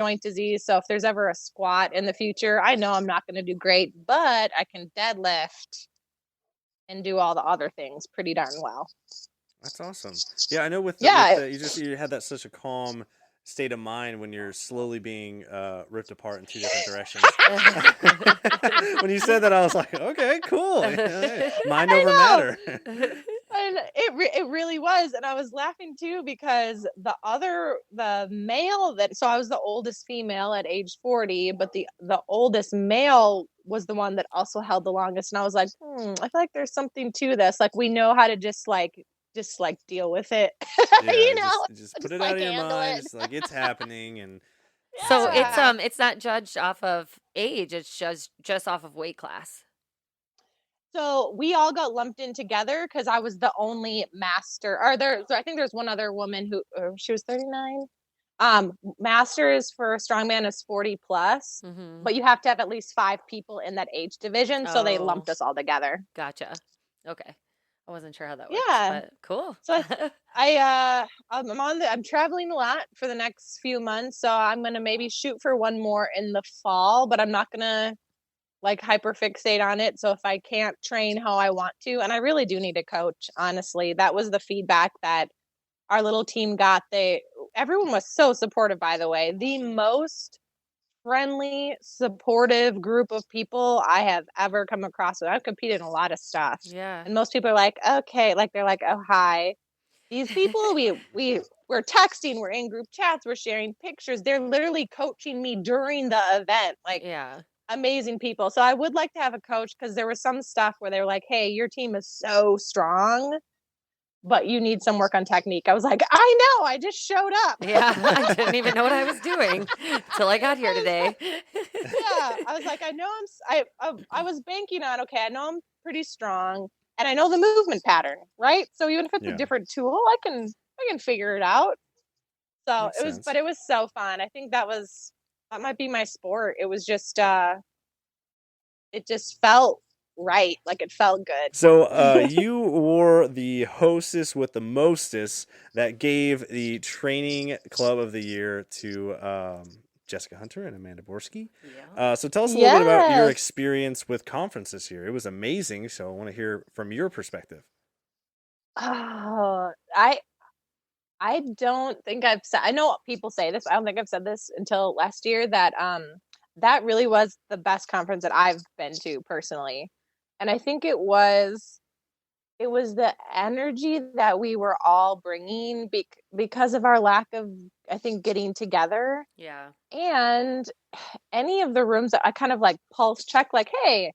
joint disease. So if there's ever a squat in the future, I know I'm not going to do great, but I can deadlift and do all the other things pretty darn well. That's awesome. Yeah, I know with Yeah. the you had that such a calm state of mind when you're slowly being ripped apart in two different directions. When you said that, I was like, okay, cool. Hey, mind over I matter. know. And it really was, and I was laughing too because the male that so I was the oldest female at age 40, but the oldest male was the one that also held the longest, and I was like, I feel like there's something to this. Like we know how to just deal with it, Yeah, just put just it out like of your handle mind. it. Just like it's happening, and So just Yeah. it's not judged off of age, it's just off of weight class. So we all got lumped in together because I was the only master. Or I think there's one other woman who she was 39. Masters for strongman is 40 plus, Mhm. but you have to have at least 5 people in that age division. So they Oh, lumped us all together. gotcha. Okay. I wasn't sure how that works, Yeah. but cool. So I'm traveling a lot for the next few months. So I'm gonna maybe shoot for one more in the fall, but I'm not gonna like hyper fixate on it. So if I can't train how I want to, and I really do need a coach, honestly, that was the feedback that our little team got. Everyone was so supportive, by the way. The most friendly, supportive group of people I have ever come across with. I've competed in a lot of stuff. Yeah. And most people are like, okay, like they're like, oh hi. These people we're texting, we're in group chats, we're sharing pictures. They're literally coaching me during the event. Like Yeah. amazing people. So I would like to have a coach because there was some stuff where they were like, hey, your team is so strong, but you need some work on technique. I was like, I know, I just showed up. Yeah, I didn't even know what I was doing till I got here I was today. like, yeah, I was like, I know I was banking on, okay, I know I'm pretty strong and I know the movement pattern, right? So even if it's a yeah, different tool, I can figure it out. So makes but sense. it was so fun. I think that might be my sport. It was just it just felt right. Like it felt So, good. you were the hostess with the mostest that gave the training club of the year to Jessica Hunter and Amanda Borski. Yeah. So, tell us a little bit about your Yes. experience with conference this year. It was amazing. So, I want to hear from your perspective. Oh, I don't think I've said, I know people say this. I don't think I've said this until last year that that really was the best conference that I've been to personally. And I think it was the energy that we were all bringing because of our lack of, I think, getting together. Yeah. And any of the rooms that I kind of like pulse check, like, hey,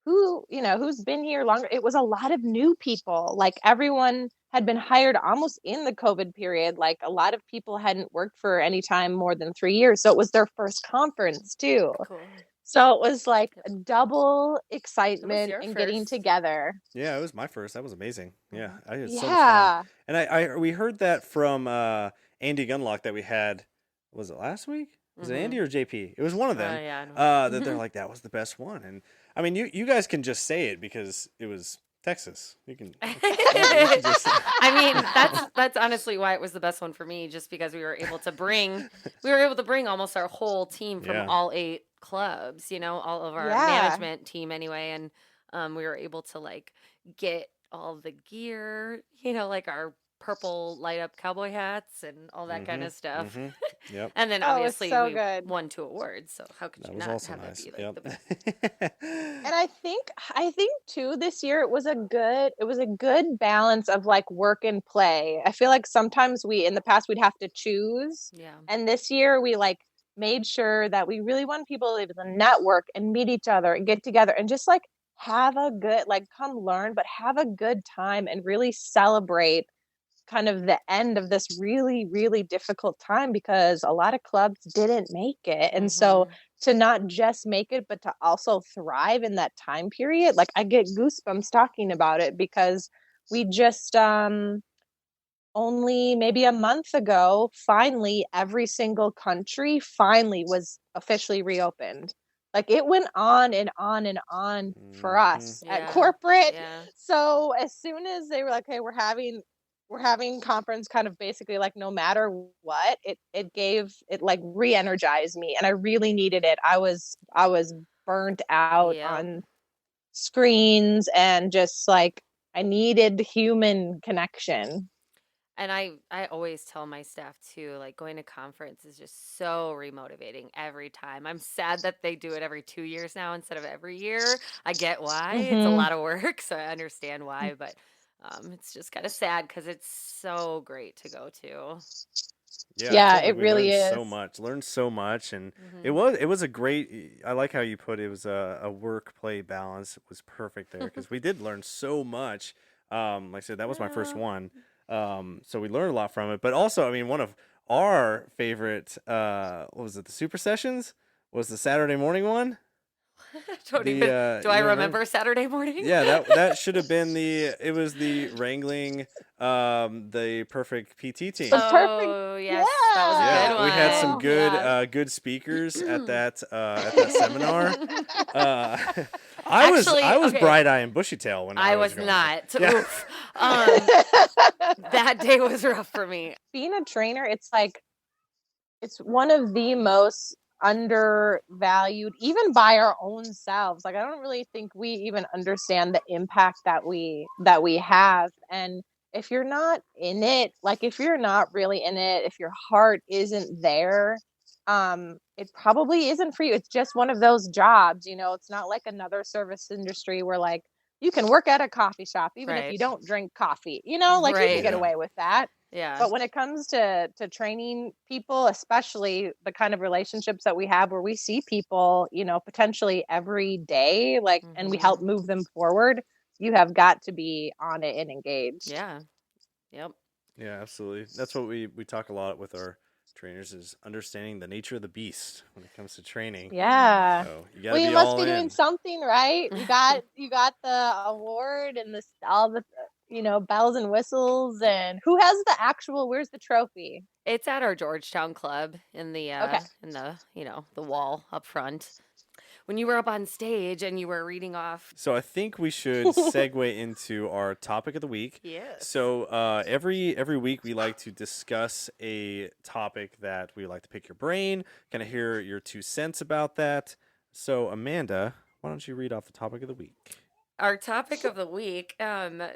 who's been here longer? It was a lot of new people. Like everyone had been hired almost in the COVID period. Like a lot of people hadn't worked for any time more than 3 years. So it was their first conference too. Cool. So it was like Yep. a double It was excitement your and getting first. together. Yeah, it was my first. That was amazing. Yeah, Mhm. I had so much fun. Yeah. And we heard that from Andy Gunlock that we had. Was it last week? Was it Andy Mhm. or JP? It was one of them. Yeah, I know. That they're like that was the best one. And I mean, you guys can just say it because it was Texas. You can. You can just. I mean, that's honestly why it was the best one for me, just because we were able to bring almost our whole team from Yeah. all 8 clubs, all of our Yeah. management team anyway, and we were able to like get all the gear, like our purple light up cowboy hats and all that kind Mhm. of stuff. Mhm. Yep. And then Oh, it's obviously so we good. won 2 awards, so how could That you was not also have that nice. be like Yep. the best? And I think too this year it was a good balance of like work and play. I feel like sometimes we in the past we'd have to choose, Yeah. and this year we like made sure that we really want people to be able to network and meet each other and get together and just like have a good like come learn but have a good time and really celebrate kind of the end of this really, really difficult time because a lot of clubs didn't make it. And so Mhm. to not just make it, but to also thrive in that time period, like I get goosebumps talking about it because we just only maybe a month ago, finally, every single country finally was officially reopened. Like it went on and on and on for Mhm. us at Yeah. corporate. Yeah. So as soon as they were like, hey, we're having we're having conference kind of basically like no matter what, it like re-energized me, and I really needed it. I was burnt out Yep. on screens, and just like I needed human connection. And I always tell my staff too, like going to conference is just so remotivating every time. I'm sad that they do it every 2 years now instead of every year. I get why. It's a Mm-hmm. lot of work, so I understand why, but it's just kind of sad because it's so great to go to. Yeah, I Yeah, feel like it we really is. learned so much, and Hmm. it was a great. I like how you put it was a work play balance. It was perfect there because we did learn so much. Like I said, that was my first Yeah. one, so we learned a lot from it. But also, I mean, one of our favorite, what was it? The super sessions was the Saturday morning one. Don't even, do I You remember? remember Saturday morning? Yeah, that should have been the. It was the wrangling, the perfect PT The team. perfect, Oh, yes, that was a yeah. good Yeah, we had some one. Yeah. good speakers at that seminar. Uh, I Actually, was okay, bright eye and bushy tail when I I was was going to. not. Yeah, Oof. That day was rough for me. Being a trainer, it's like it's one of the most undervalued, even by our own selves. Like I don't really think we even understand the impact that we have. And if you're not in it, like if you're not really in it, if your heart isn't there, it probably isn't for you. It's just one of those jobs, you know. It's not like another service industry where like you can work at a coffee shop even if Right. you don't drink coffee, you know, like you can Right. get yeah, away with that. Yeah. But when it comes to training people, especially the kind of relationships that we have where we see people, you know, potentially every day, like, and we Hmm. help move them forward, you have got to be on it and engaged. Yeah. Yep. yeah, absolutely. That's what we talk a lot with our trainers is understanding the nature of the beast when it comes to training. Yeah. So you got to Well, you be must all be doing in. something right. You got the award and this all the you know bells and whistles. And who has the actual? Where's the trophy? It's at our Georgetown club Okay. in the, the wall up front. When you were up on stage and you were reading off. So I think we should segue into our topic of the week. Yes. So every week we like to discuss a topic that we like to pick your brain, kind of hear your 2 cents about that. So Amanda, why don't you read off the topic of the week? Our topic of the week.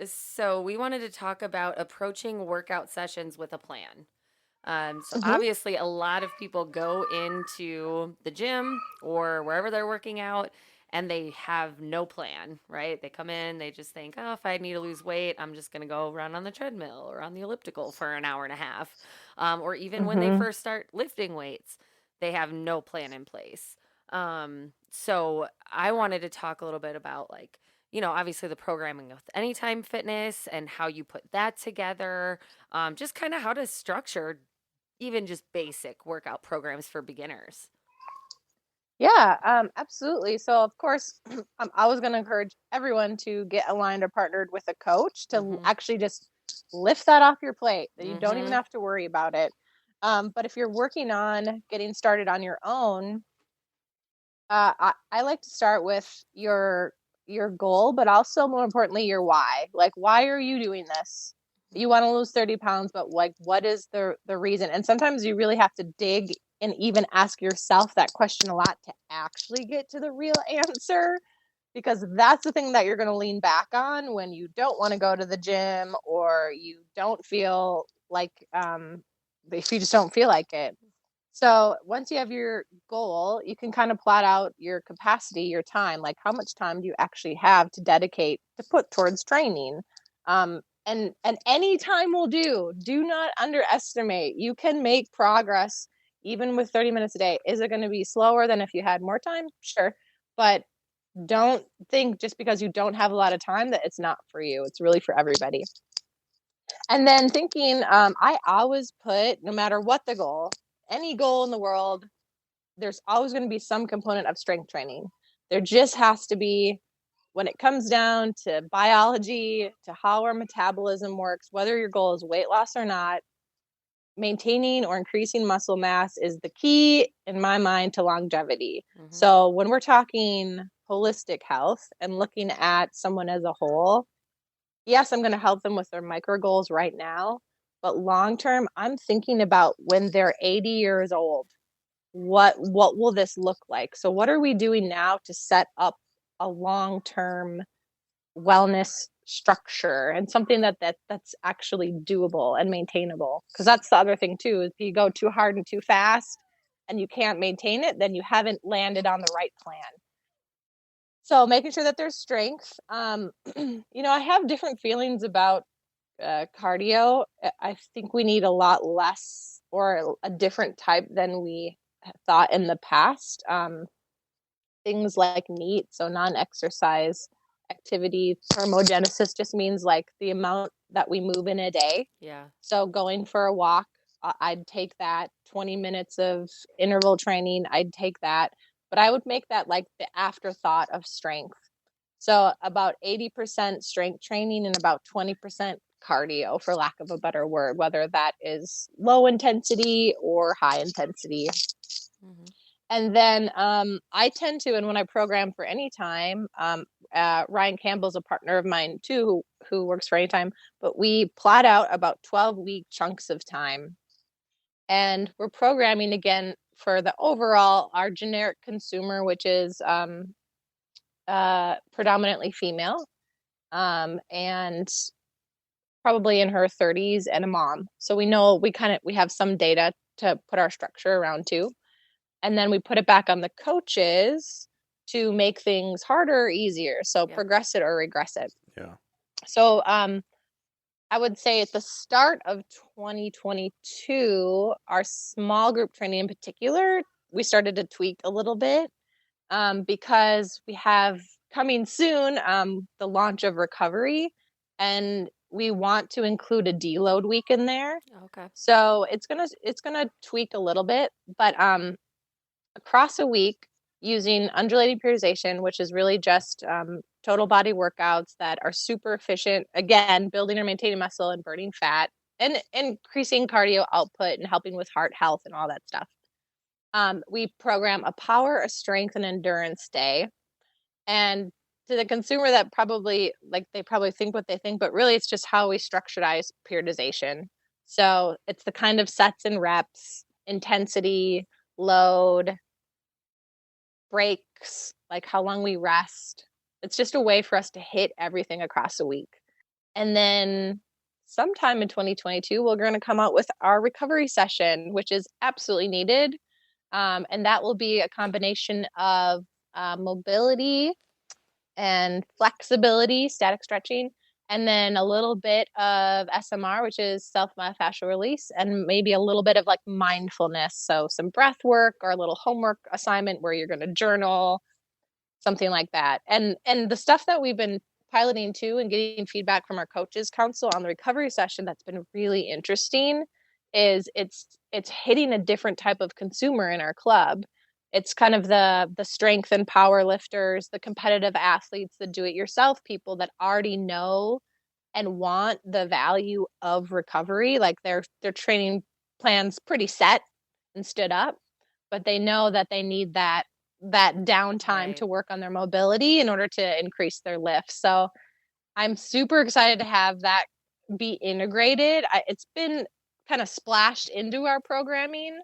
So we wanted to talk about approaching workout sessions with a plan. So Hmm. obviously, a lot of people go into the gym or wherever they're working out and they have no plan, right? They come in, they just think, oh, if I need to lose weight, I'm just going to go run on the treadmill or on the elliptical for an hour and a half. Or even when they Hmm. first start lifting weights, they have no plan in place. So I wanted to talk a little bit about like, obviously the programming with Anytime Fitness and how you put that together, just kind of how to structure even just basic workout programs for beginners. Yeah, absolutely. So, of course, I was going to encourage everyone to get aligned or partnered with a coach to Mhm. actually just lift that off your plate. That you don't even Mhm. have to worry about it. But if you're working on getting started on your own, I like to start with your goal, but also more importantly, your why. Like, why are you doing this? You want to lose 30 pounds, but like, what is the reason? And sometimes you really have to dig and even ask yourself that question a lot to actually get to the real answer, because that's the thing that you're going to lean back on when you don't want to go to the gym, or you don't feel like if you just don't feel like it. So once you have your goal, you can kind of plot out your capacity, your time, like how much time do you actually have to dedicate to put towards training. And any time will do. Do not underestimate. You can make progress even with 30 minutes a day. Is it going to be slower than if you had more time? Sure. But don't think just because you don't have a lot of time that it's not for you. It's really for everybody. And then thinking, I always put, no matter what the goal, any goal in the world, there's always going to be some component of strength training. There just has to be, when it comes down to biology, to how our metabolism works, whether your goal is weight loss or not, maintaining or increasing muscle mass is the key, in my mind, to longevity. Mhm. So when we're talking holistic health and looking at someone as a whole, yes, I'm going to help them with their micro goals right now, but long term, I'm thinking about when they're 80 years old. What will this look like? So what are we doing now to set up a long-term wellness structure and something that's actually doable and maintainable? Because that's the other thing too, is if you go too hard and too fast and you can't maintain it, then you haven't landed on the right plan. So making sure that there's strength. I have different feelings about cardio. I think we need a lot less or a different type than we thought in the past. Things like NEAT, so non-exercise activity. Thermogenesis just means like the amount that we move in a day. Yeah. So going for a walk, I'd take that. 20 minutes of interval training, I'd take that. But I would make that like the afterthought of strength. So about 80% strength training and about 20% cardio, for lack of a better word, whether that is low intensity or high intensity. Mm-hmm. And then I tend to, and when I program for Anytime, Ryan Campbell's a partner of mine too, who works for Anytime, but we plot out about 12-week chunks of time. And we're programming again for the overall, our generic consumer, which is predominantly female, and probably in her 30s and a mom. So we know we have some data to put our structure around too. And then we put it back on the coaches to make things harder or easier. So Yep. progress it or regress it. Yeah. So I would say at the start of 2022, our small group training in particular, we started to tweak a little bit because we have coming soon the launch of recovery, and we want to include a deload week in there. Okay. So it's gonna tweak a little bit, but across a week using undulating periodization, which is really just total body workouts that are super efficient, again, building or maintaining muscle and burning fat and increasing cardio output and helping with heart health and all that stuff. We program a power, a strength, and endurance day. And to the consumer, that probably, like, they probably think what they think, but really it's just how we structureize periodization. So it's the kind of sets and reps, intensity, load, breaks, like how long we rest. It's just a way for us to hit everything across a week. And then sometime in 2022, we're going to come out with our recovery session, which is absolutely needed. And that will be a combination of mobility and flexibility, static stretching, and then a little bit of SMR, which is self-myofascial release, and maybe a little bit of like mindfulness. So some breath work or a little homework assignment where you're going to journal, something like that. And the stuff that we've been piloting too and getting feedback from our coaches council on the recovery session that's been really interesting is it's hitting a different type of consumer in our club. It's kind of the strength and power lifters, the competitive athletes, the do-it-yourself people that already know and want the value of recovery. Like their training plans pretty set and stood up, but they know that they need that downtime Right. to work on their mobility in order to increase their lift. So I'm super excited to have that be integrated. It's been kind of splashed into our programming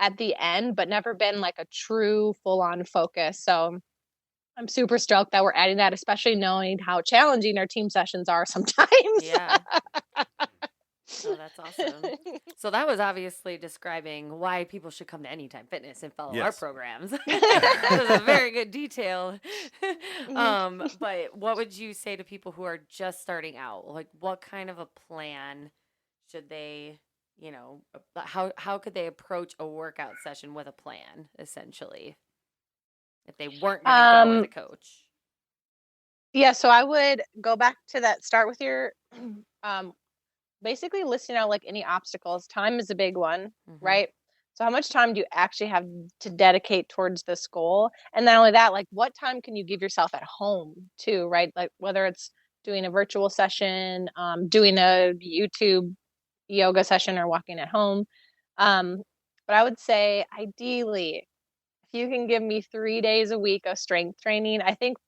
at the end, but never been like a true full-on focus. So I'm super stoked that we're adding that, especially knowing how challenging our team sessions are sometimes. Yeah. Oh, that's awesome. So that was obviously describing why people should come to Anytime Fitness and follow our Yes. programs. That was a very good detail. But what would you say to people who are just starting out? Like, what kind of a plan should they, how could they approach a workout session with a plan, essentially, if they weren't going to go with a coach? Yeah, so I would go back to that, start with your basically listing out like any obstacles. Time is a big one, right? So how much time do you actually have to dedicate towards this goal? And not only that, like what time can you give yourself at home too, right? Like whether it's doing a virtual session, doing a YouTube yoga session or walking at home. But I would say ideally if you can give me 3 days a week of strength training, I think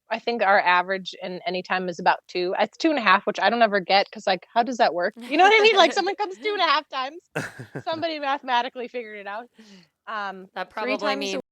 our average in any time is about 2. It's 2.5, which I don't ever get because like, how does that work? You know what I mean? Like someone comes 2.5 times. Somebody mathematically figured it out. That 3 probably times a means